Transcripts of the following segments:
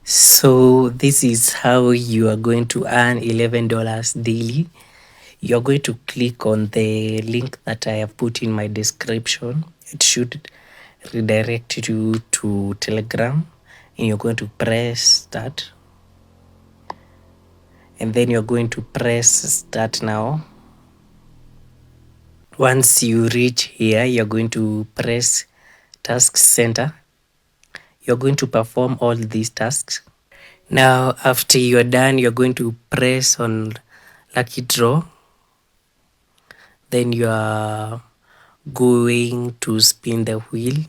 So this is how you are going to earn $11 daily. You're going to click on the link that I have put in my description. It should redirect you to Telegram, and you're going to press start, and then you're going to press start now. Once you reach here, you're going to press task center. You're going to perform all these tasks. Now, after you're done, you're going to press on lucky draw. Then you are going to spin the wheel.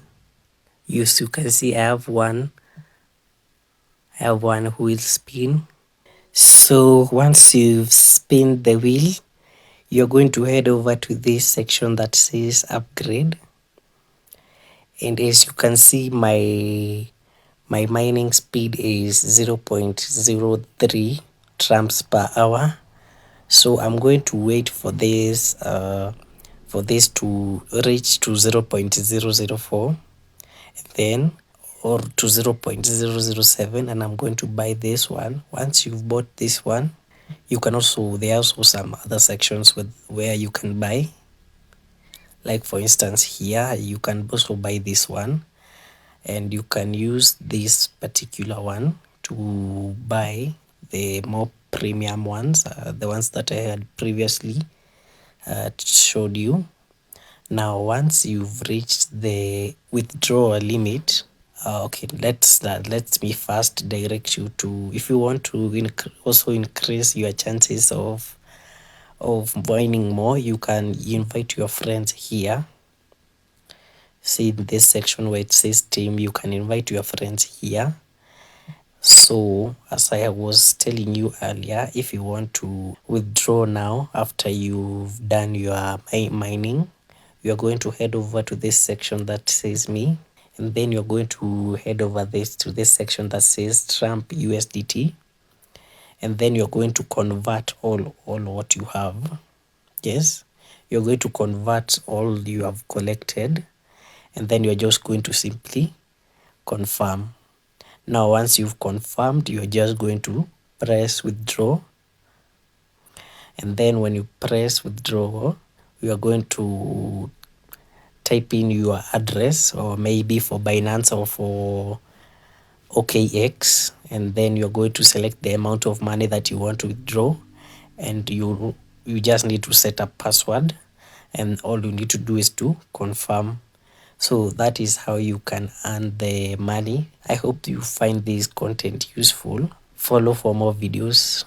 As you can see, I have one wheel spin. So once you've spin the wheel, you're going to head over to this section that says upgrade. And as you can see, my mining speed is 0.03 trams per hour. So I'm going to wait for this to reach to 0.004, then or to 0.007, and I'm going to buy this one. Once you've bought this one, you can also, there are also some other sections where you can buy. Like for instance here, you can also buy this one, and you can use this particular one to buy the more premium ones, the ones that I had previously showed you. Now once you've reached the withdrawal limit, okay, let me first direct you to, if you want to also increase your chances of mining more, you can invite your friends here. See in this section where it says team, you can invite your friends here. So as I was telling you earlier, if you want to withdraw now after you've done your mining, you're going to head over to this section that says me, and then you're going to head over to this section that says Trump USDT, and then you're going to convert all what you have. Yes, you're going to convert all you have collected, and then you're just going to simply confirm. Now once you've confirmed, you're just going to press withdraw, and then when you press withdraw, you are going to type in your address, or maybe for Binance or for OKX, and then you're going to select the amount of money that you want to withdraw, and you just need to set a password, and all you need to do is to confirm. So that is how you can earn the money. I hope you find this content useful. Follow for more videos.